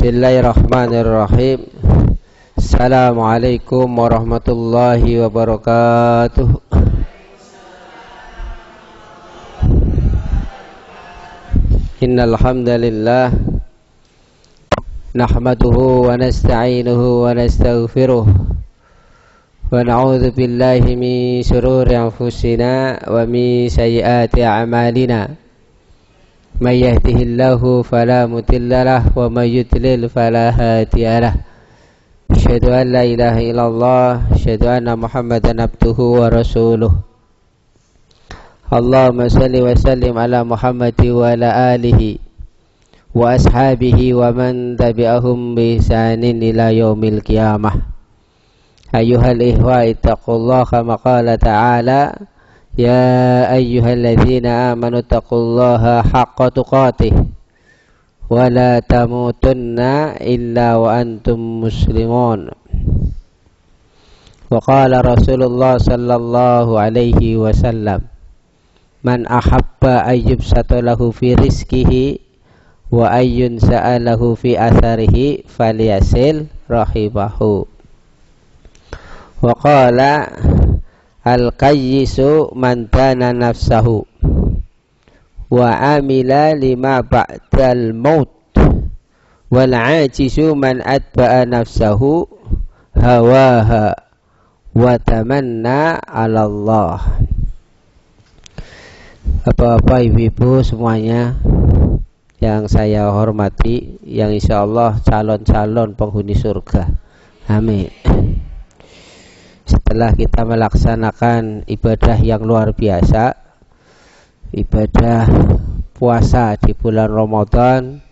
Bismillahirrahmanirrahim. Assalamualaikum warahmatullahi wabarakatuh. Innal hamdalillah nahmaduhu wa nasta'inuhu wa nastaghfiruh wa na'udzu billahi min shururi anfusina wa min sayyiati a'malina. Man yahdihillahu fala mudilla lahu wa man yudlil fala hadiya lahu. Asyhadu an la ilaha illallah, asyhadu anna Muhammadan abduhu wa rasuluh. Allahumma shalli wa sallim ala Muhammad wa ala alihi wa ashabihi wa man tabi'ahum bi ihsanin ila yaumil qiyamah. Ayyuhal ihwa ittaqullaha kama qala ta'ala, ya ayyuhalladzina amanu taqullaha haqqa tuqatih wa la tamutunna illa wa antum muslimun. Wa qala Rasulullah sallallahu alaihi wasallam, man ahabba ayyubsata lahu fi rizkihi wa ayyun sa'alahu fi atharihi falyasil rahibahu. Wa qala al-qayyisu man dana nafsahu wa amila lima ba'dal maut wal 'ajizu man atba'a nafsahu hawaha wa tamanna 'ala Allah. Bapak-bapak, ibu-ibu semuanya yang saya hormati, yang insyaallah calon-calon penghuni surga. Amin. Setelah kita melaksanakan ibadah yang luar biasa, ibadah puasa di bulan Ramadan,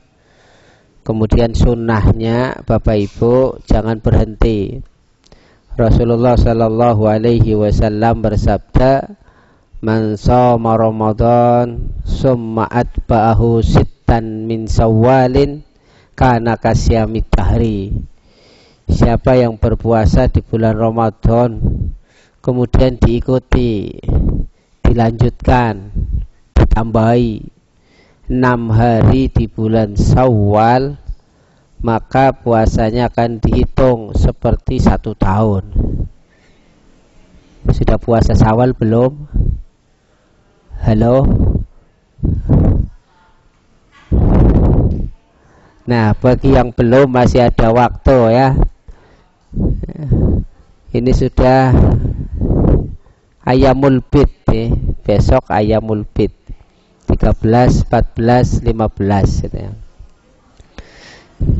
kemudian sunnahnya Bapak Ibu jangan berhenti. Rasulullah sallallahu alaihi wasallam bersabda, man shoma Ramadan summa atba'ahu sittan min Syawalin kana kasyamid dahri. Siapa yang berpuasa di bulan Ramadan kemudian diikuti, dilanjutkan, ditambahi 6 hari di bulan Syawal, maka puasanya akan dihitung seperti 1 tahun. Sudah puasa Syawal belum? Halo? Nah, bagi yang belum masih ada waktu ya. Ini sudah Ayyamul Bid ya. Besok Ayyamul Bid 13, 14, 15 gitu ya.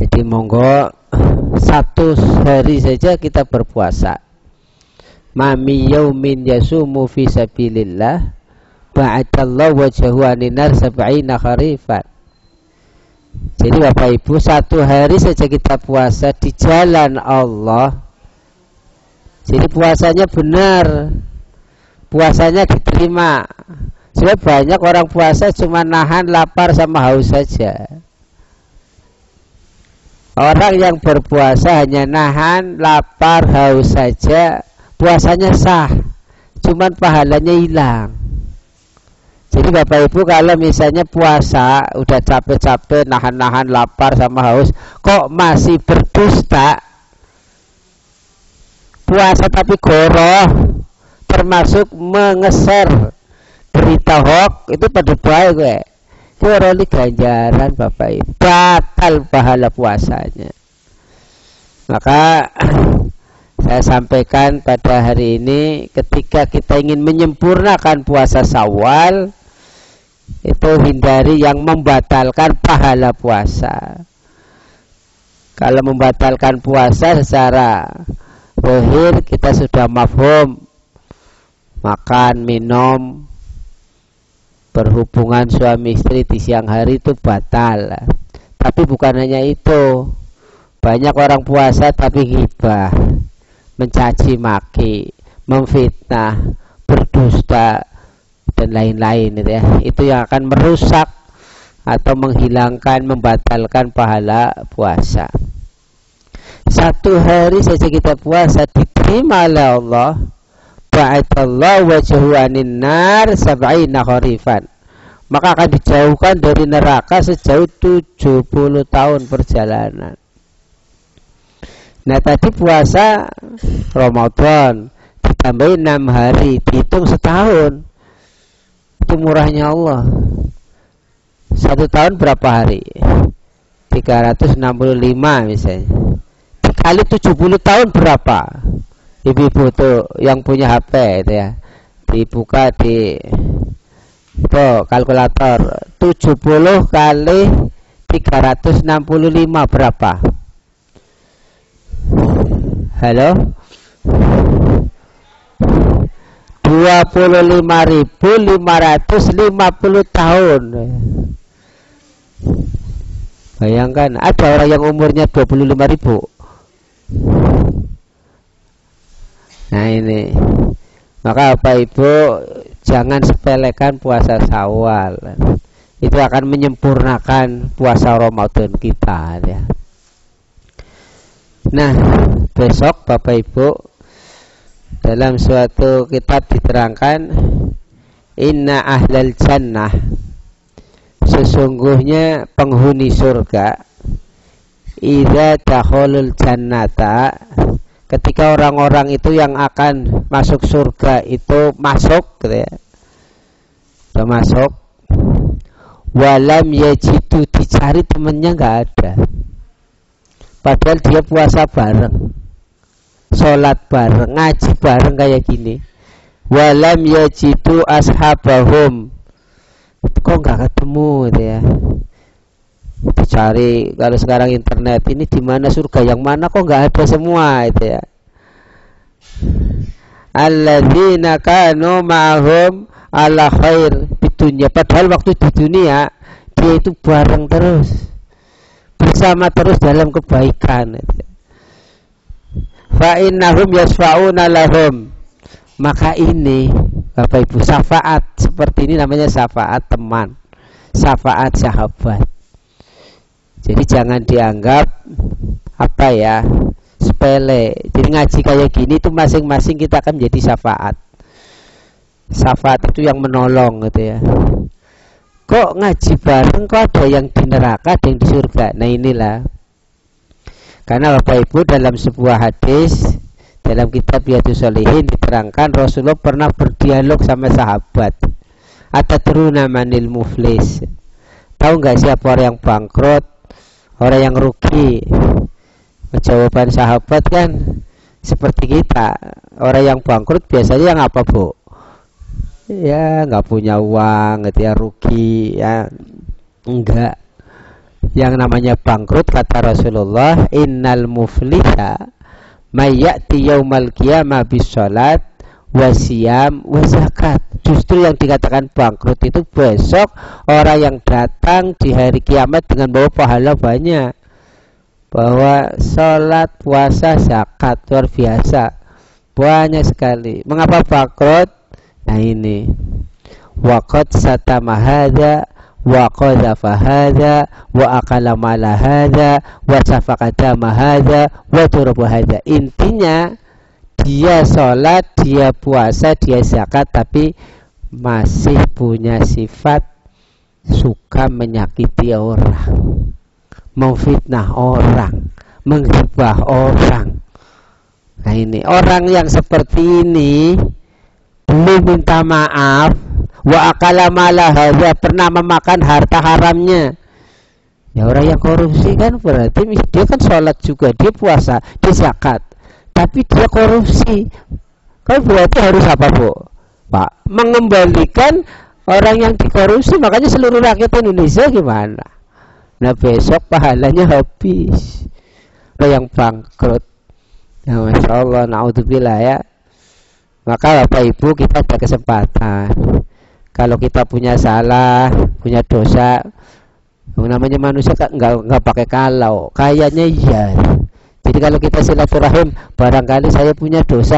Jadi monggo 1 hari saja kita berpuasa. Mami yaumin yasumu fi sabilillah ba'adallahu wajhahu aninar sab'ina kharifan. Jadi Bapak Ibu, 1 hari saja kita puasa di jalan Allah. Jadi puasanya benar, puasanya diterima. Sebab banyak orang puasa cuma nahan lapar sama haus saja. Orang yang berpuasa hanya nahan lapar haus saja, puasanya sah, cuman pahalanya hilang. Jadi Bapak Ibu kalau misalnya puasa udah capek-capek nahan-nahan lapar sama haus, kok masih berdusta, puasa tapi goroh, termasuk mengeser berita hoax, itu pada baik gue. Itu roli ganjaran Bapak Ibu, batal pahala puasanya. Maka saya sampaikan pada hari ini, ketika kita ingin menyempurnakan puasa Syawal, itu hindari yang membatalkan pahala puasa. Kalau membatalkan puasa secara zahir kita sudah mafhum, makan, minum, berhubungan suami istri di siang hari itu batal. Tapi bukan hanya itu, banyak orang puasa tapi ghibah, mencaci maki, memfitnah, berdusta dan lain-lain itu ya. Itu yang akan merusak atau menghilangkan, membatalkan pahala puasa. 1 hari saja kita puasa diterima oleh Allah, ba'atallahu wajhahu anin nar sab'ina kharifan, maka akan dijauhkan dari neraka sejauh 70 tahun perjalanan. Nah tadi puasa Ramadan ditambahin 6 hari, dihitung setahun. Itu murahnya Allah. 1 tahun berapa hari? 365 misalnya. Dikali 70 tahun berapa? Ibu-ibu tuh yang punya HP itu ya, dibuka di itu kalkulator. 70 kali 365 berapa? Halo? 25.550 tahun. Bayangkan ada orang yang umurnya 25.000. Nah ini, maka Bapak Ibu jangan sepelekan puasa Syawal. Itu akan menyempurnakan puasa Ramadan kita ya. Nah, besok Bapak Ibu dalam suatu kitab diterangkan, inna ahlal jannah, sesungguhnya penghuni surga, idza dakhalul jannata, ketika orang-orang itu yang akan masuk surga itu masuk gitu ya, sudah masuk, walam yajidu, dicari temennya nggak ada, padahal dia puasa bareng, sholat bareng, ngaji bareng kayak gini, walam yajidu ashabahum, kok nggak ketemu gitu ya. Dicari, kalau sekarang internet ini di mana surga yang mana, kok nggak ada semua itu ya. Alladzina kanu ma'hum ala khair di dunia, padahal waktu di dunia dia itu bareng terus, bersama terus dalam kebaikan. Fa innahum yasfa'una lahum, maka ini Bapak Ibu, syafaat seperti ini namanya syafaat teman, syafaat sahabat. Jadi jangan dianggap apa ya, sepele. Jadi ngaji kayak gini itu masing-masing kita akan menjadi syafaat. Syafaat itu yang menolong gitu ya. Kok ngaji bareng kok ada yang di neraka, ada yang di surga. Nah inilah. Karena Bapak Ibu dalam sebuah hadis dalam kitab Riyadhus Shalihin diterangkan Rasulullah pernah berdialog sama sahabat. Atadruna manil muflis? Tahu nggak siapa orang yang bangkrut, orang yang rugi? Jawaban sahabat kan seperti kita, orang yang bangkrut biasanya yang apa, Bu? Ya nggak punya uang gitu ya, rugi ya. Enggak. Yang namanya bangkrut kata Rasulullah, innal mufliha may ya'ti yaumal qiyamah bis salat wasiyam wazakat. Justru yang dikatakan bangkrut itu besok orang yang datang di hari kiamat dengan bawa pahala banyak, bahwa salat, puasa, zakat, luar biasa banyak sekali. Mengapa bangkrut? Nah ini, waqad satama hadza wa qadhafa hadza wa akala mala hadza wa safaka dama hadza wa turaba hadza. Intinya dia sholat, dia puasa, dia zakat, tapi masih punya sifat suka menyakiti orang, memfitnah orang, menghibah orang. Nah ini, orang yang seperti ini belum minta maaf, wa akala mala hadza, pernah memakan harta haramnya. Ya orang yang korupsi kan berarti dia kan sholat juga, dia puasa, dia zakat, tapi dia korupsi. Kan berarti harus apa, Bu? Pak, mengembalikan orang yang dikorupsi. Makanya seluruh rakyat Indonesia gimana? Nah besok pahalanya habis. Orang yang bangkrut, ya Masya Allah, na'udzubillah ya. Maka Bapak Ibu, kita ada kesempatan. Kalau kita punya salah, punya dosa, namanya manusia nggak pakai kalau, kayaknya iya. Jadi kalau kita silaturahim, barangkali saya punya dosa,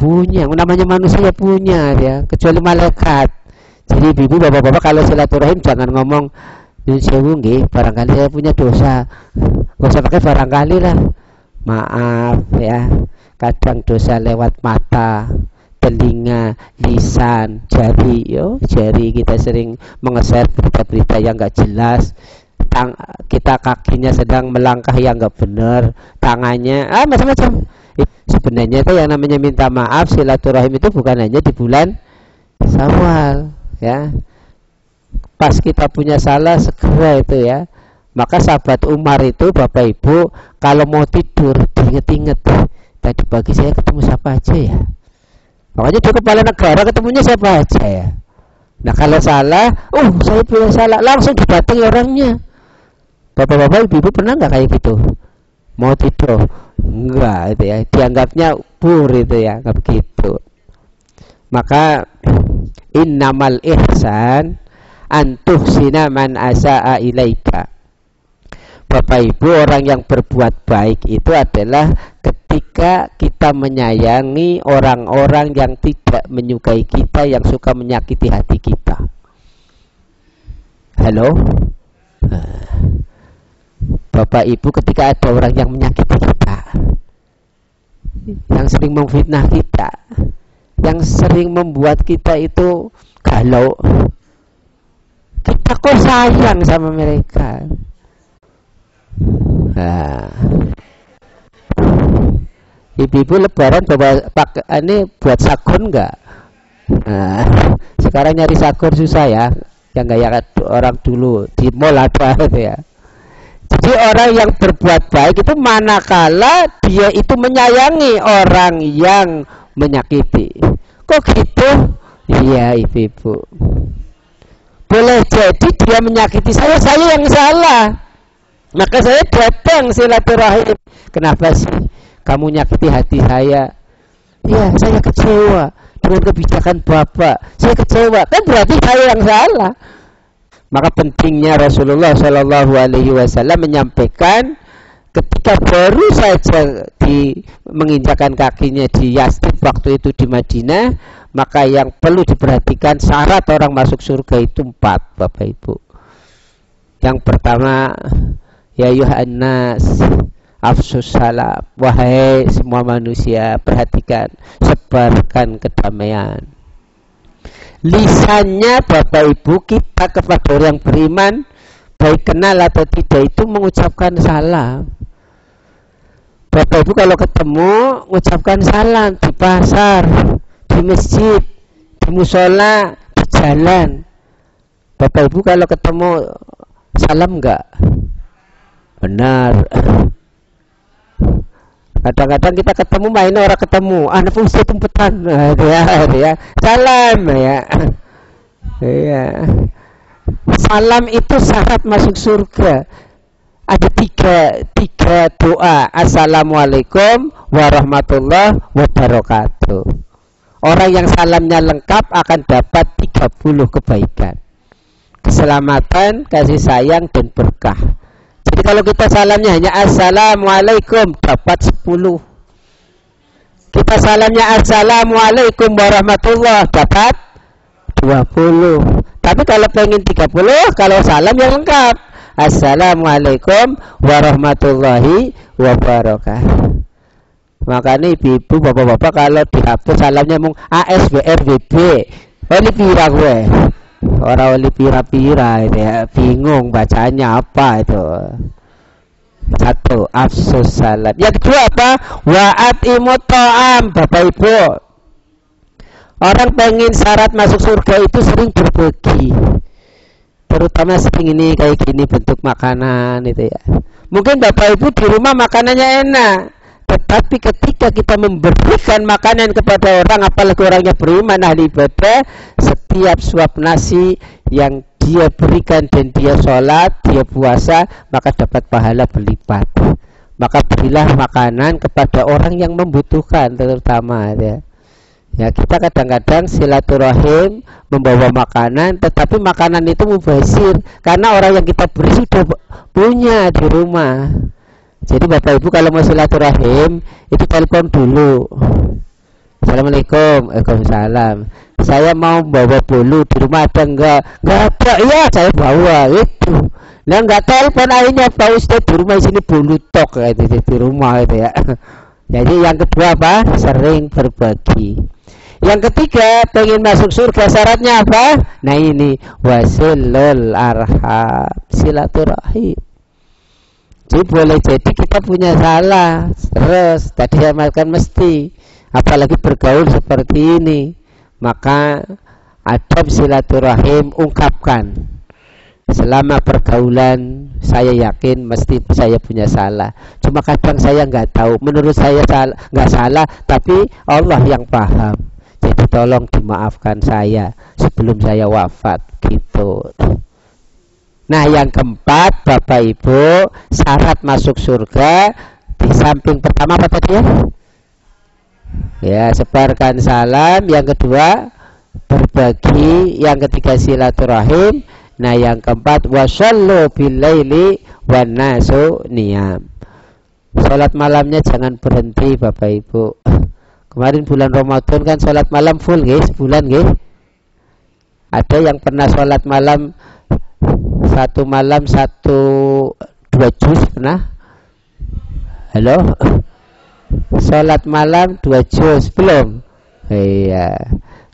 punya, namanya manusia punya ya, kecuali malaikat. Jadi ibu bapak-bapak kalau silaturahim jangan ngomong nyun sewu nggih, barangkali saya punya dosa. Nggak usah pakai barangkali lah. Maaf ya, kadang dosa lewat mata, telinga, lisan, jari. Jari kita sering mengeser berita-berita yang nggak jelas. kita kakinya sedang melangkah yang nggak benar, tangannya macam-macam. Sebenarnya itu yang namanya minta maaf, silaturahim itu bukan hanya di bulan Syawal, ya. Pas kita punya salah segera itu, ya. Maka sahabat Umar itu, Bapak Ibu, kalau mau tidur diinget-inget, tadi pagi saya ketemu siapa aja ya. Makanya di kepala negara ketemunya siapa aja ya. Nah kalau salah, saya punya salah, langsung didatangi orangnya. Bapak-bapak, ibu-ibu pernah nggak kayak gitu? Mau tidur? Enggak, itu ya. Dianggapnya pur itu ya, nggak begitu. Maka innamal ihsan antuhsina man asa'a ilaika. Bapak Ibu, orang yang berbuat baik itu adalah ketika kita menyayangi orang-orang yang tidak menyukai kita, yang suka menyakiti hati kita. Halo? Bapak Ibu, ketika ada orang yang menyakiti kita, yang sering memfitnah kita, yang sering membuat kita itu galau, kita kok sayang sama mereka. Nah, ibu-ibu lebaran ini buat sagon enggak? Nah, sekarang nyari sagon susah ya, yang kayak orang dulu di mall ada itu ya. Jadi orang yang berbuat baik itu manakala dia itu menyayangi orang yang menyakiti. Kok gitu? Iya ibu-ibu. Boleh jadi dia menyakiti saya yang salah. Maka saya datang silaturahim. Kenapa sih kamu nyakiti hati saya? Ya, saya kecewa dengan kebijakan Bapak. Saya kecewa. Kan berarti saya yang salah. Maka pentingnya Rasulullah Shallallahu Alaihi Wasallam menyampaikan ketika baru saja menginjakan kakinya di Yasrib waktu itu di Madinah, maka yang perlu diperhatikan syarat orang masuk surga itu 4, Bapak Ibu. Yang pertama, ya Yohanes afsus salam, wahai semua manusia, perhatikan, sebarkan kedamaian. Lisannya Bapak Ibu kita kepada orang beriman, baik kenal atau tidak, itu mengucapkan salam. Bapak Ibu kalau ketemu mengucapkan salam di pasar, di masjid, di musola, di jalan. Bapak Ibu kalau ketemu salam enggak? Benar. Kadang-kadang kita ketemu main orang ketemu, anak fungsi tumpetan, ya, salam ya, ya. Salam itu syarat masuk surga. Ada tiga doa. Assalamualaikum warahmatullahi wabarakatuh. Orang yang salamnya lengkap akan dapat 30 kebaikan, keselamatan, kasih sayang dan berkah. Jadi kalau kita salamnya hanya Assalamualaikum, dapat 10. Kita salamnya Assalamualaikum warahmatullahi, dapat 20. Tapi kalau pengen 30, kalau salam yang lengkap, Assalamualaikum warahmatullahi wabarakatuh. Makanya ibu-ibu, bapak-bapak kalau dihapus salamnya mung ASBRBB, ini pira gue. Orang oli pira-pira itu ya, bingung bacanya apa itu. 1, afsus salam. Yang kedua apa? Wa'at imut ta'am. Bapak Ibu, orang pengen syarat masuk surga itu sering berbagi, terutama sering ini kayak gini bentuk makanan itu ya. Mungkin Bapak Ibu di rumah makanannya enak, tetapi ketika kita memberikan makanan kepada orang, apalagi orangnya beriman, ahli ibadah, setiap suap nasi yang dia berikan dan dia sholat, dia puasa, maka dapat pahala berlipat. Maka berilah makanan kepada orang yang membutuhkan, terutama ya. Ya, kita kadang-kadang silaturahim membawa makanan, tetapi makanan itu mubazir karena orang yang kita beri sudah punya di rumah. Jadi Bapak Ibu kalau mau silaturahim itu telepon dulu. Assalamualaikum. Waalaikumsalam. Saya mau bawa bolu, di rumah ada enggak? Enggak ada. Iya, saya bawa itu. Nah, enggak telepon akhirnya Pak Ustaz di rumah sini bolu tok itu di rumah itu ya. Jadi yang kedua apa? Sering berbagi. Yang ketiga, pengen masuk surga syaratnya apa? Nah ini, wasilul arham, silaturahim. Jadi boleh jadi kita punya salah, terus tadi saya makan mesti, apalagi bergaul seperti ini, maka adab silaturahim ungkapkan. Selama pergaulan saya yakin mesti saya punya salah. Cuma kadang saya nggak tahu. Menurut saya nggak salah, tapi Allah yang paham. Jadi tolong dimaafkan saya sebelum saya wafat gitu. Nah yang keempat, Bapak Ibu, syarat masuk surga di samping pertama apa tadi ya? Ya, sebarkan salam. Yang kedua, berbagi. Yang ketiga, silaturahim. Nah yang keempat, wasallu billaili wan nasu niyam. Salat malamnya jangan berhenti Bapak Ibu. Kemarin bulan Ramadan kan salat malam full guys, sebulan guys. Ada yang pernah salat malam satu malam 2 juz pernah? Halo? Salat malam 2 juz belum? Iya.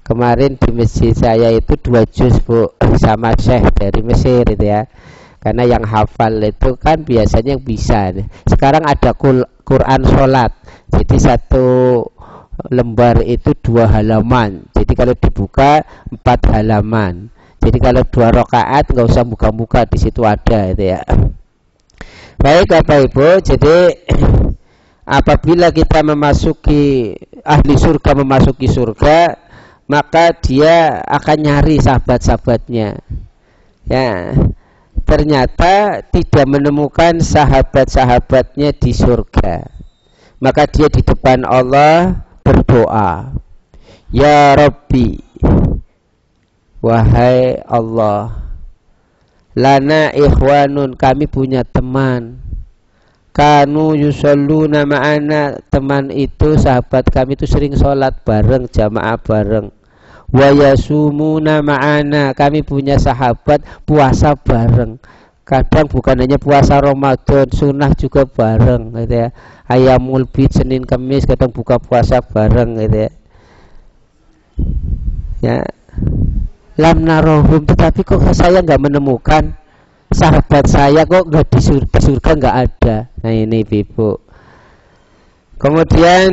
Kemarin di masjid saya itu 2 juz Bu, sama Syekh dari Mesir itu ya. Karena yang hafal itu kan biasanya yang bisa. Sekarang ada Quran sholat. Jadi 1 lembar itu 2 halaman. Jadi kalau dibuka 4 halaman. Jadi kalau 2 rakaat nggak usah buka-buka, di situ ada itu ya. Baik Bapak Ibu, jadi apabila kita memasuki ahli surga memasuki surga, maka dia akan nyari sahabat-sahabatnya. Ya, ternyata tidak menemukan sahabat-sahabatnya di surga. Maka dia di depan Allah berdoa, Ya Rabbi, wahai Allah, lana ikhwanun, kami punya teman, kanu yusalluna ma'ana, teman itu, sahabat kami itu sering sholat bareng, jamaah bareng. Wa yasumuna ma'ana, kami punya sahabat puasa bareng. Kadang bukan hanya puasa Ramadan, sunnah juga bareng gitu ya. Ayamul bid, Senin Kamis kadang buka puasa bareng gitu ya. Ya. Lam narohum, tetapi kok saya nggak menemukan sahabat saya, kok nggak di surga nggak ada. Nah ini Ibu. Kemudian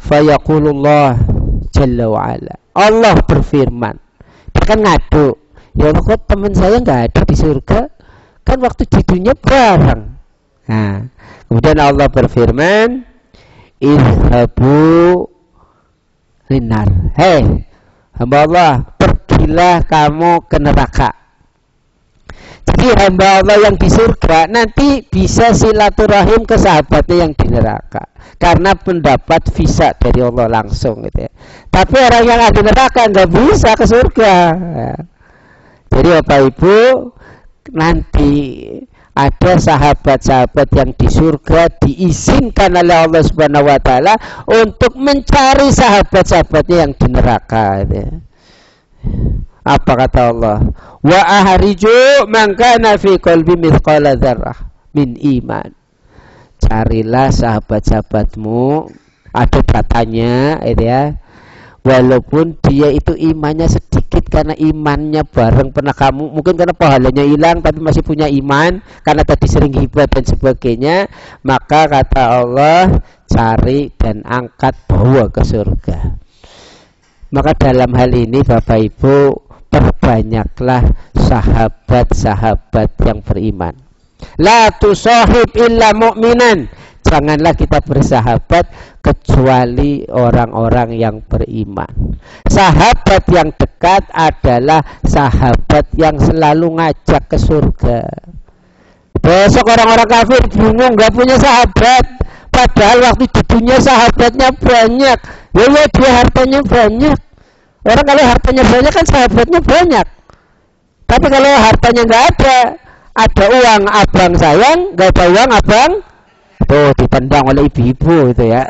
fayaqulullah Jalla wa'ala, Allah berfirman, dia kan ngadu, ya Allah kok teman saya nggak ada di surga, kan waktu di dunia bareng. Nah kemudian Allah berfirman, izhabu linar, hei hamba Allah, pergilah kamu ke neraka. Jadi hamba Allah yang di surga nanti bisa silaturahim ke sahabatnya yang di neraka, karena mendapat visa dari Allah langsung gitu ya. Tapi orang yang ada di neraka nggak bisa ke surga ya. Jadi Bapak Ibu, nanti ada sahabat-sahabat yang di surga diizinkan oleh Allah Subhanahu wa taala untuk mencari sahabat-sahabatnya yang di neraka gitu ya. Apa kata Allah? Wa ahriju man kana fi qalbi mithqala dzarrah min iman. Carilah sahabat-sahabatmu, ada katanya itu ya, walaupun dia itu imannya sedikit, karena imannya bareng pernah kamu, mungkin karena pahalanya hilang tapi masih punya iman karena tadi sering hibah dan sebagainya, maka kata Allah cari dan angkat bawa ke surga. Maka dalam hal ini Bapak Ibu, perbanyaklah sahabat-sahabat yang beriman. La tusahib illa mu'minan, janganlah kita bersahabat kecuali orang-orang yang beriman. Sahabat yang dekat adalah sahabat yang selalu ngajak ke surga. Besok orang-orang kafir bingung gak punya sahabat, padahal waktu di dunia sahabatnya banyak. Ya dia hartanya banyak. Orang kalau hartanya banyak kan sahabatnya banyak. Tapi kalau hartanya nggak ada uang abang sayang, nggak ada uang abang tuh ditendang oleh ibu-ibu itu ya.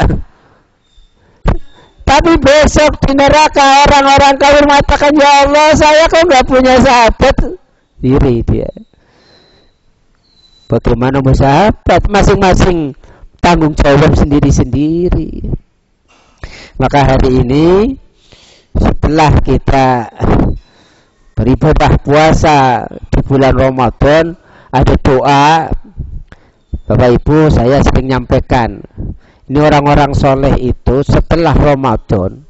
Tapi besok di neraka orang-orang kafir mengatakan, ya Allah saya kok nggak punya sahabat, diri dia. Bagaimana bersahabat? Masing-masing tanggung jawab sendiri-sendiri. Maka hari ini setelah kita beribadah puasa di bulan Ramadan, ada doa. Bapak Ibu, saya sering nyampaikan, ini orang-orang soleh itu setelah Ramadan,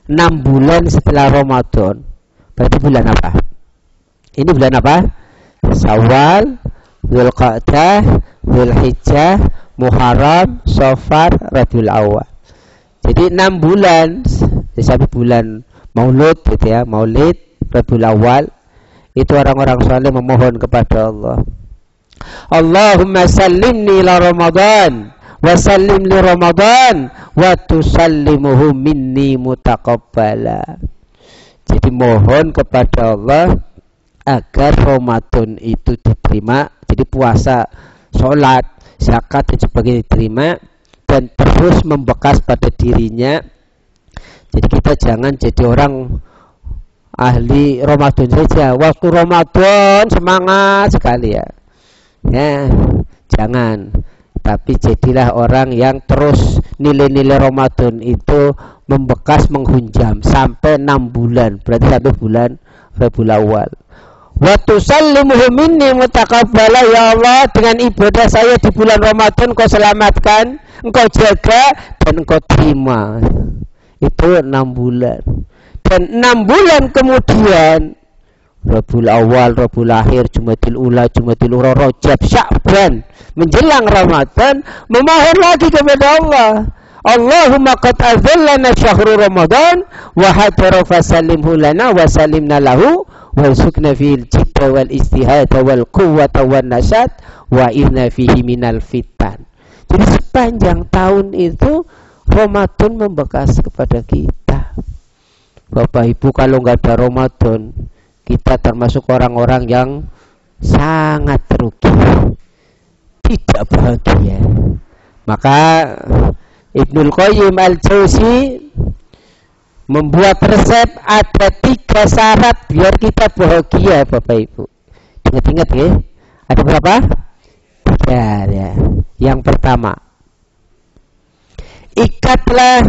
6 bulan setelah Ramadan, berarti bulan apa? Ini bulan apa? Syawal, Dzulqa'dah, Dzulhijjah, Muharram, Safar, Rabiul Awwal. Jadi 6 bulan sampai bulan Maulud gitu ya, Maulid, Rabiul Awwal, itu orang-orang saleh memohon kepada Allah. Allahumma sallimni ila Ramadan wa sallim li Ramadan wa tusallimuhu minni mutaqabbala. Jadi mohon kepada Allah agar Ramadan itu diterima, jadi puasa, sholat, zakat dan sebagainya diterima dan terus membekas pada dirinya. Jadi kita jangan jadi orang ahli Ramadan saja, waktu Ramadan semangat sekali ya, jangan. Tapi jadilah orang yang terus nilai-nilai Ramadan itu membekas, menghunjam sampai 6 bulan, berarti sampai bulan Rabiul Awwal. Wa tusallimuhu minni mutaqabbala, ya Allah, dengan ibadah saya di bulan Ramadan Engkau selamatkan, Engkau jaga dan Engkau terima. Itu 6 bulan. Dan 6 bulan kemudian Rabiul Awal, Rabiul Akhir, Jumadil Ula, Jumadil Ura, Rajab, Sya'ban, menjelang Ramadan memohon lagi kepada Allah. Allahumma qad azallana syahru Ramadan wa hadara fasallimhu lana wa sallimna lahu warzuqna fil jidda wal istihada wal quwwata wan nasat wa inna fihi minal fitan. Jadi sepanjang tahun itu Ramadan membekas kepada kita. Bapak Ibu, kalau nggak ada Ramadan, kita termasuk orang-orang yang sangat rugi, tidak bahagia. Maka Ibnul Qayyim Al-Jauzi membuat resep, ada 3 syarat biar kita bahagia, Bapak Ibu. Ingat-ingat ya. Ada berapa? 3 ya. Yang pertama, ikatlah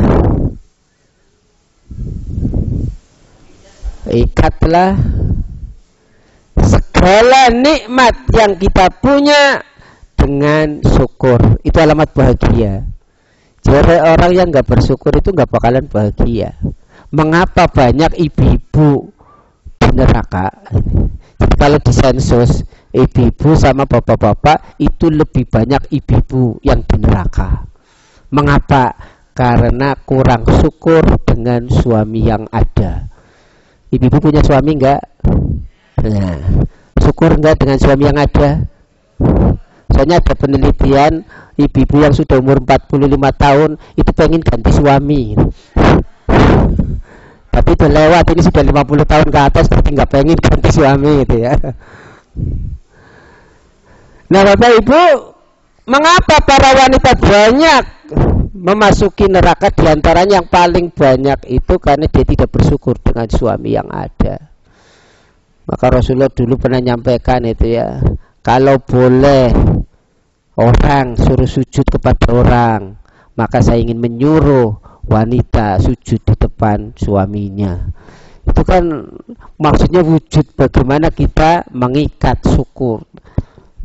segala nikmat yang kita punya dengan syukur. Itu alamat bahagia. Jadi orang yang nggak bersyukur itu nggak bakalan bahagia. Mengapa banyak ibu-ibu di neraka? Jadi kalau di sensus, ibu-ibu sama bapak-bapak itu lebih banyak ibu-ibu yang di neraka. Mengapa? Karena kurang syukur dengan suami yang ada. Ibu-ibu punya suami enggak? Nah, syukur enggak dengan suami yang ada? Soalnya ada penelitian, ibu-ibu yang sudah umur 45 tahun itu pengen ganti suami. Tapi itu lewat, ini sudah 50 tahun ke atas tapi enggak pengen ganti suami gitu ya. Nah, Bapak Ibu, mengapa para wanita banyak memasuki neraka? Diantaranya yang paling banyak itu karena dia tidak bersyukur dengan suami yang ada. Maka Rasulullah dulu pernah nyampaikan itu ya, kalau boleh orang suruh sujud kepada orang, maka saya ingin menyuruh wanita sujud di depan suaminya. Itu kan maksudnya wujud bagaimana kita mengikat syukur.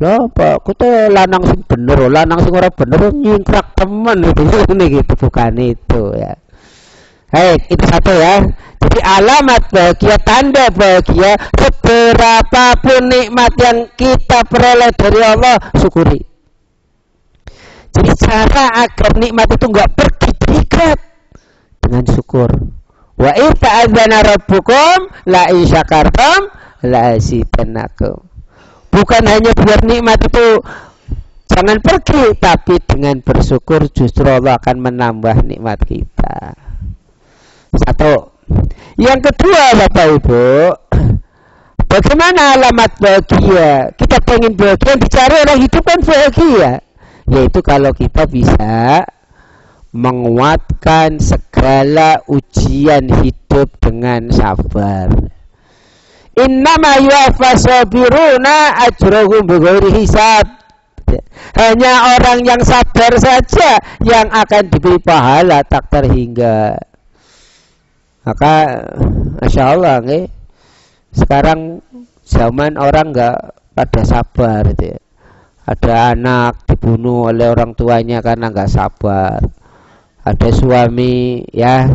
Loh, Pak, kita lanang sing bener, lanang sing ora bener nyingkrak temen gitu, bukan itu ya. Hei, itu satu ya. Jadi alamat bahagia, tanda bahagia, seberapapun nikmat yang kita peroleh dari Allah, syukuri. Jadi cara agar nikmat itu enggak pergi, terikat dengan syukur. Wa in ta'adzana rabbukum la in syakartum la azidannakum. Bukan hanya biar nikmat itu jangan pergi, tapi dengan bersyukur justru Allah akan menambah nikmat kita. Satu. Yang kedua, Bapak Ibu, bagaimana alamat bahagia? Kita pengen bahagia, dicari orang hidup kan bahagia. Yaitu kalau kita bisa menguatkan segala ujian hidup dengan sabar. Innama yuwaffas sabiruna ajrahum bighairi hisab. Hanya orang yang sabar saja yang akan diberi pahala tak terhingga. Maka Masya Allah nih, sekarang zaman orang nggak pada sabar gitu ya. Ada anak dibunuh oleh orang tuanya karena nggak sabar. Ada suami ya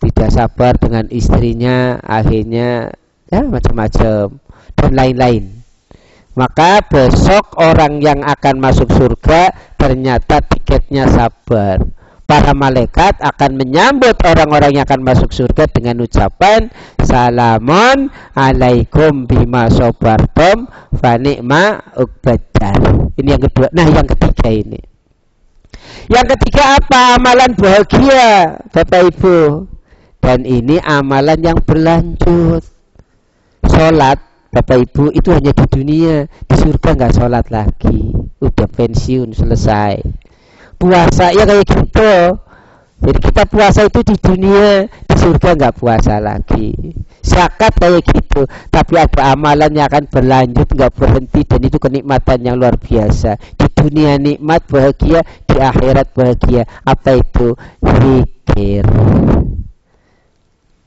tidak sabar dengan istrinya, akhirnya ya macam-macam dan lain-lain. Maka besok orang yang akan masuk surga ternyata tiketnya sabar. Para malaikat akan menyambut orang-orang yang akan masuk surga dengan ucapan salamun alaikum bima sabartum fa ni'ma uqbaddar. Ini yang kedua. Nah, yang ketiga ini. Yang ketiga apa? Amalan bahagia, Bapak Ibu. Dan ini amalan yang berlanjut. Sholat, Bapak Ibu, itu hanya di dunia. Di surga nggak sholat lagi. Udah pensiun, selesai. Puasa ya kayak gitu. Jadi kita puasa itu di dunia, di surga nggak puasa lagi. Zakat kayak gitu. Tapi ada amalan yang akan berlanjut, nggak berhenti, dan itu kenikmatan yang luar biasa. Di dunia nikmat bahagia, di akhirat bahagia. Apa itu? Zikir.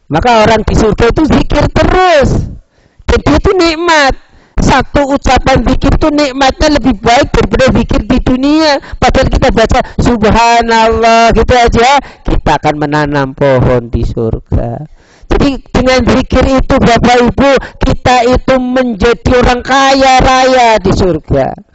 Maka orang di surga itu zikir terus. Jadi itu nikmat. Satu ucapan zikir itu nikmatnya lebih baik daripada zikir di dunia. Padahal kita baca subhanallah gitu aja, kita akan menanam pohon di surga. Jadi dengan zikir itu Bapak Ibu, kita itu menjadi orang kaya raya di surga.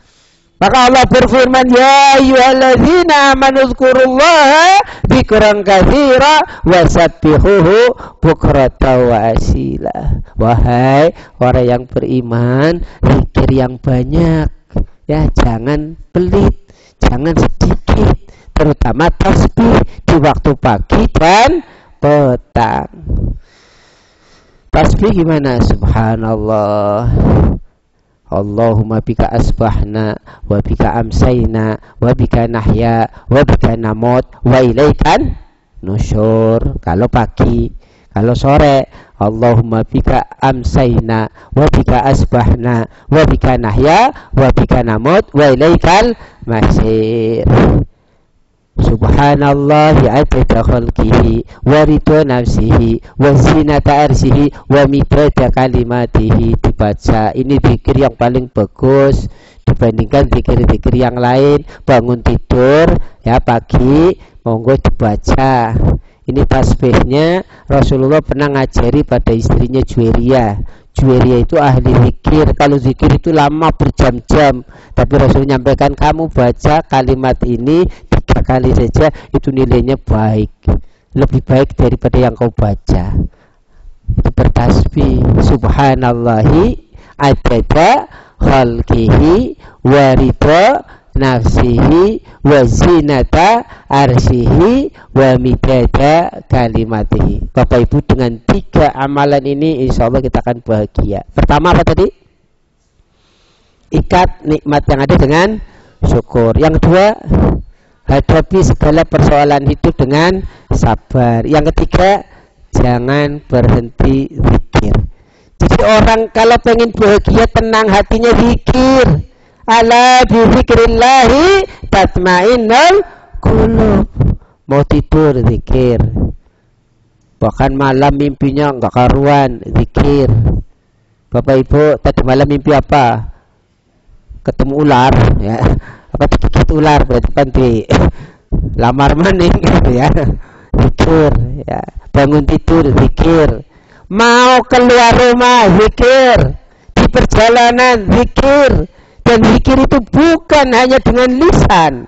Maka Allah berfirman, ya ayyuhalladzina amanu dzkurullaha dzikran katsira wasabbihuhu bukratan wa asila. Wahai orang yang beriman, zikir yang banyak. Ya, jangan pelit, jangan sedikit, terutama tasbih di waktu pagi dan petang. Tasbih gimana? Subhanallah, Allahumma bika asbahna wa bika amsayna wa bika nahya wa bika namut wa ilaikan nusyur. Kalau pagi. Kalau sore, Allahumma bika amsayna wa bika asbahna wa bika nahya wa bika namut wa ilaikal masir. Subhanallah adada khalqihi wa ridha nafsihi wa zinata arsihi wa midada kalimatihi. Dibaca, ini zikir yang paling bagus dibandingkan zikir-zikir yang lain. Bangun tidur ya pagi, monggo dibaca. Ini tasbihnya Rasulullah pernah ngajari pada istrinya Juwairiyah. Juwairiyah itu ahli zikir. Kalau zikir itu lama berjam-jam, tapi Rasul menyampaikan, kamu baca kalimat ini 3 kali saja, itu nilainya baik, lebih baik daripada yang kau baca. Itu bertasbih subhanallahi adada khalqihi wa ridha nafsihi wa zinata arsihi wa midada kalimatihi. Bapak Ibu, dengan 3 amalan ini insya Allah kita akan bahagia. Pertama apa tadi? Ikat nikmat yang ada dengan syukur. Yang kedua, hadapi segala persoalan hidup dengan sabar. Yang ketiga, jangan berhenti zikir. Jadi orang kalau pengen bahagia, tenang hatinya, zikir. Ala bi zikrillahi tatmainnul qulub. Mau tidur zikir, bahkan malam mimpinya enggak karuan, zikir. Bapak Ibu, tadi malam mimpi apa? Ketemu ular ya. Apa digigit ular, berarti kan di lamar maning gitu ya. Zikir ya. Bangun tidur zikir. Mau keluar rumah zikir. Di perjalanan zikir. Dan zikir itu bukan hanya dengan lisan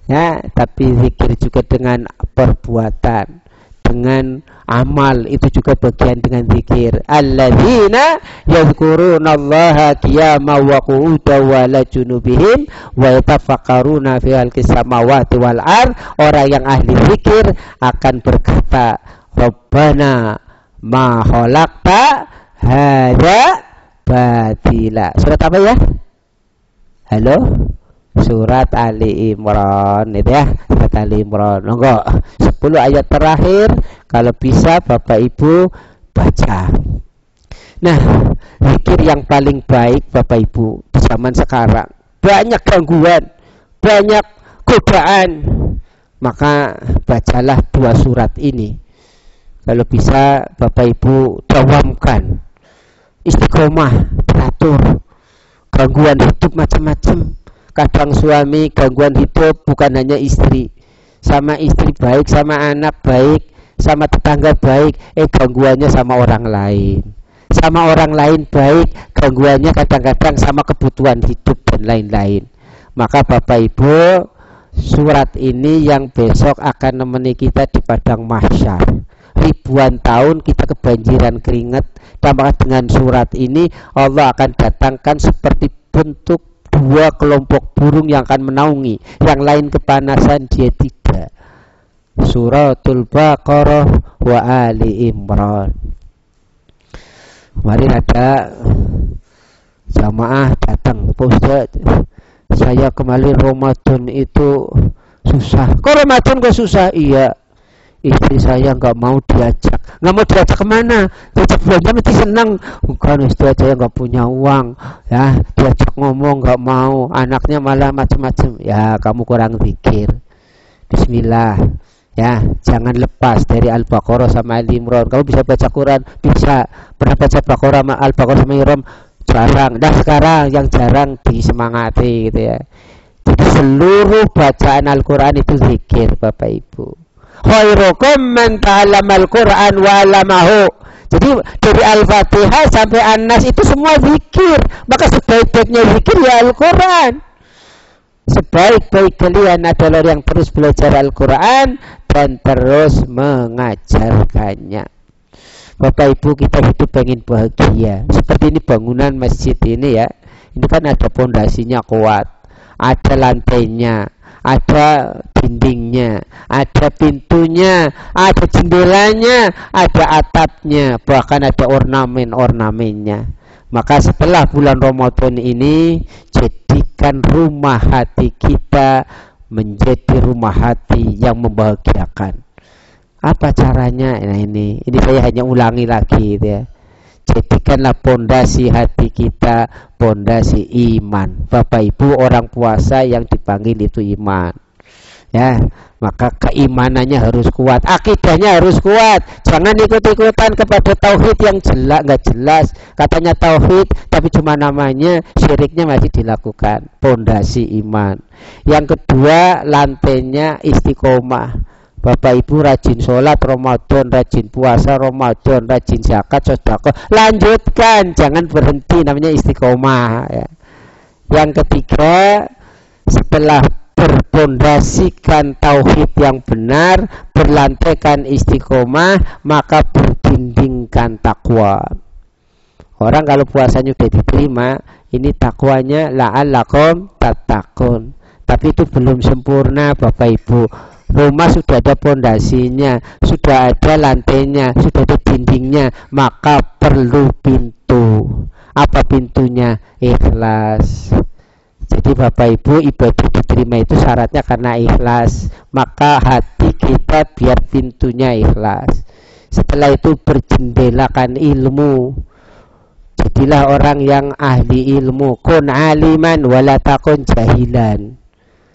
ya, tapi zikir juga dengan perbuatan, dengan amal, itu juga bagian dengan zikir. Alladzina yadhkurunallaha qiyaman wa qu'udan wa ala junubihim wa yatafakkaruna fi khalqis samawati wal ard. Orang yang ahli zikir akan berkata, Rabbana ma khalaqta hadza batila. Surat apa ya? Halo? Surat Ali Imran itu ya. Surat Ali Imran. Enggak. 10 ayat terakhir kalau bisa Bapak Ibu baca. Nah, zikir yang paling baik Bapak Ibu di zaman sekarang banyak gangguan, banyak godaan, maka bacalah 2 surat ini. Kalau bisa Bapak Ibu dawamkan, istiqomah, teratur. Gangguan hidup macam-macam. Kadang suami gangguan hidup bukan hanya istri, sama istri baik, sama anak baik, sama tetangga baik, gangguannya sama orang lain. Sama orang lain baik, gangguannya kadang-kadang sama kebutuhan hidup dan lain-lain. Maka Bapak Ibu, surat ini yang besok akan menemani kita di padang mahsyar. Ribuan tahun kita kebanjiran keringat, dan maka dengan surat ini Allah akan datangkan seperti bentuk 2 kelompok burung yang akan menaungi, yang lain kepanasan, dia tidak. Suratul Baqarah wa Ali Imran. Mari ada jamaah datang, Pak Ustaz, saya kemarin Ramadan itu susah. Kok Ramadan kok susah? Iya, istri saya nggak mau diajak. Nggak mau diajak kemana? Diajak belanja mesti senang. Bukan, istri aja nggak punya uang, ya diajak ngomong nggak mau. Anaknya malah macam-macam. Ya kamu kurang zikir. Bismillah. Ya, jangan lepas dari Al-Baqarah sama Ali Imran. Kamu bisa baca Quran, bisa. Pernah baca Baqarah sama Al-Baqarah sama Imran? Jarang. Nah sekarang yang jarang disemangati gitu ya. Jadi seluruh bacaan Al-Quran itu zikir Bapak Ibu. Khairukum man ta'allamal Qur'an wa 'allamahu. Jadi dari Al-Fatihah sampai An-Nas itu semua zikir. Maka sebaik-baiknya zikir ya Al-Quran. Sebaik-baik kalian adalah yang terus belajar Al-Quran dan terus mengajarkannya. Bapak Ibu, kita hidup pengen bahagia. Seperti ini bangunan masjid ini ya. Ini kan ada pondasinya kuat, ada lantainya, ada dindingnya, ada pintunya, ada jendelanya, ada atapnya, bahkan ada ornamen-ornamennya. Maka setelah bulan Ramadan ini, jadikan rumah hati kita menjadi rumah hati yang membahagiakan. Apa caranya? Nah ini saya hanya ulangi lagi gitu ya. Jadikanlah pondasi hati kita pondasi iman. Bapak Ibu, orang puasa yang dipanggil itu iman. Ya, maka keimanannya harus kuat, akidahnya harus kuat. Jangan ikut-ikutan kepada tauhid yang nggak jelas. Katanya tauhid, tapi cuma namanya, syiriknya masih dilakukan. Pondasi iman. Yang kedua, lantainya istiqomah. Bapak Ibu rajin sholat Ramadan, rajin puasa Ramadan, rajin zakat, sedekah, lanjutkan, jangan berhenti, namanya istiqomah ya. Yang ketiga, setelah berpondasikan tauhid yang benar, berlantaikan istiqomah, maka berdindingkan takwa. Orang kalau puasanya sudah diterima, ini takwanya la'allakum tattaqun. Tapi itu belum sempurna Bapak Ibu. Rumah sudah ada pondasinya, sudah ada lantainya, sudah ada dindingnya, maka perlu pintu. Apa pintunya? Ikhlas. Jadi Bapak Ibu, ibadah diterima itu syaratnya karena ikhlas. Maka hati kita biar pintunya ikhlas. Setelah itu berjendelakan ilmu. Jadilah orang yang ahli ilmu. Kun aliman wala takun jahilan.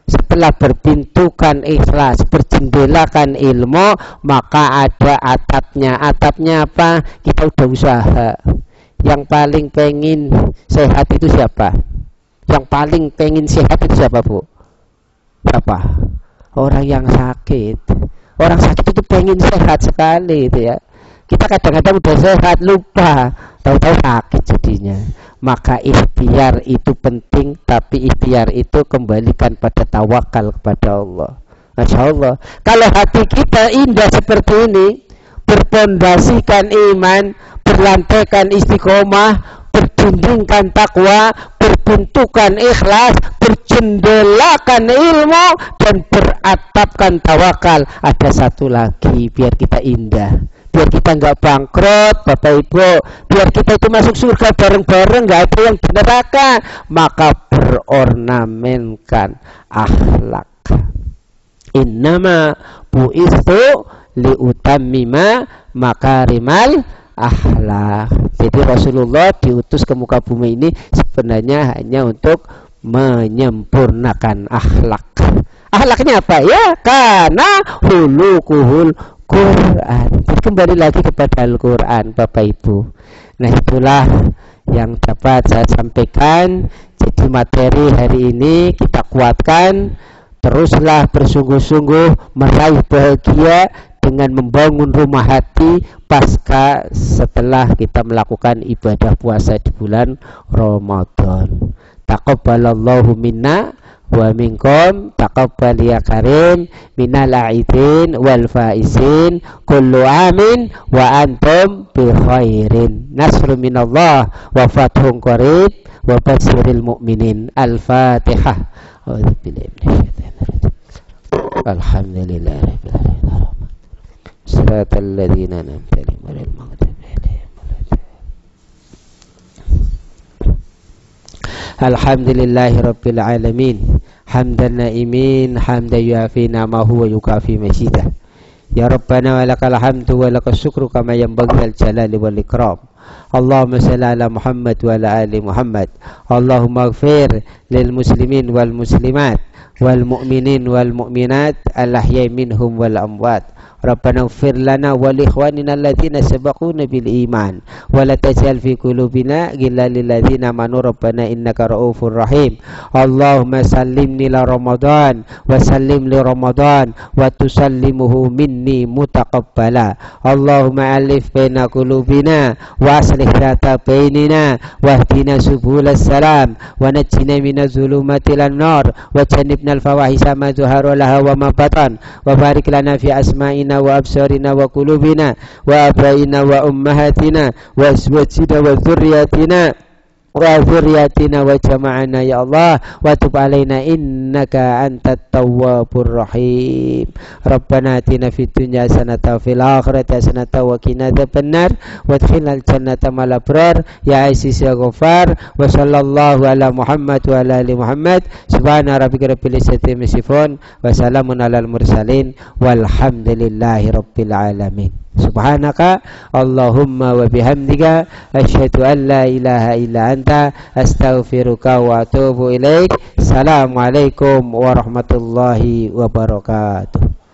Setelah berpintukan ikhlas, berjendelakan ilmu, maka ada atapnya. Atapnya apa? Kita udah usaha. Yang paling pengen sehat itu siapa? Yang paling pengen sehat itu siapa, Bu? Siapa? Orang yang sakit. Orang sakit itu pengen sehat sekali itu ya. Kita kadang-kadang udah sehat lupa, tahu-tahu sakit jadinya. Maka ikhtiar itu penting, tapi ikhtiar itu kembalikan pada tawakal kepada Allah. Masya Allah. Kalau hati kita indah seperti ini, berpondasikan iman, berlantaikan istiqomah, berdindingkan takwa, berbentukan ikhlas, berjendelakan ilmu, dan beratapkan tawakal. Ada satu lagi biar kita indah, biar kita nggak bangkrut Bapak Ibu, biar kita itu masuk surga bareng-bareng, nggak ada yang di neraka. Maka berornamenkan akhlak. Innama bu'istu liutammima makarimal akhlak. Jadi Rasulullah diutus ke muka bumi ini sebenarnya hanya untuk menyempurnakan akhlak. Akhlaknya apa? Ya, karena hulukuhul Quran. Kembali lagi kepada Al-Quran, Bapak Ibu. Nah, itulah yang dapat saya sampaikan. Jadi materi hari ini kita kuatkan, teruslah bersungguh-sungguh meraih bahagia dengan membangun rumah hati pasca setelah kita melakukan ibadah puasa di bulan Ramadan. Taqabbalallahu minna wa minkum, taqabbal ya karim minal aidin wal faisin, kullu amin wa antum bi khairin, nasrun minallah wa fathun qarib wa basyiril mu'minin. Al-Fatihah. Alhamdulillahirabbil alamin. Siratal ladzina an'amta alaihim ghairil maghdubi alaihim waladdallin. Alhamdulillahirabbil alamin. Hamdan na'imin, hamdan yuafi namahu wa yukafi mazidah. Ya Rabbana wa lakal hamdu wa lakas syukru kama yanbaghi al jalali wal ikram. Allahumma shalli ala Muhammad wa ala ali Muhammad. Allahumma ighfir lil muslimin wal muslimat wal mu'minin wal mu'minat al ahya'i minhum wal amwat. Rabbana ighfir lana wa li ikhwanina alladziina sabaquna bil iman wa la taj'al fi qulubina ghillan lil ladziina amanu rabbana innaka ra'ufur rahim. Allahumma sallimni la Ramadan wa sallim li Ramadan wa tusallimuhu minni mutaqabbala. Allahumma alif baina qulubina wa aslih dhata bainina wahdina subulas salam wa najjina minaz zulumati lan nar wa jannibna al fawahisha ma zahara laha wa ma batan wa barik lana fi asma'ina wa absarina wa qulubina wa abaina wa ummahatina wa azwajina wa dhurriyyatina wa dzurriyyatina wa jama'ana ya Allah wa tub alaina innaka antat tawwabur rahim. Rabbana atina fid dunya hasanatan wa fil akhirati hasanatan wa qina adzabannar wa adkhilnal jannata ma'al abrar ya aziz ya ghafar. Wa sallallahu ala Muhammad wa ala ali Muhammad. Subhana rabbika rabbil izzati amma yasifun wa salamun alal mursalin walhamdulillahi rabbil alamin. Subhanaka Allahumma wa bihamdika asyhadu an la ilaha illa anta astaghfiruka wa atubu ilaik. Assalamualaikum warahmatullahi wabarakatuh.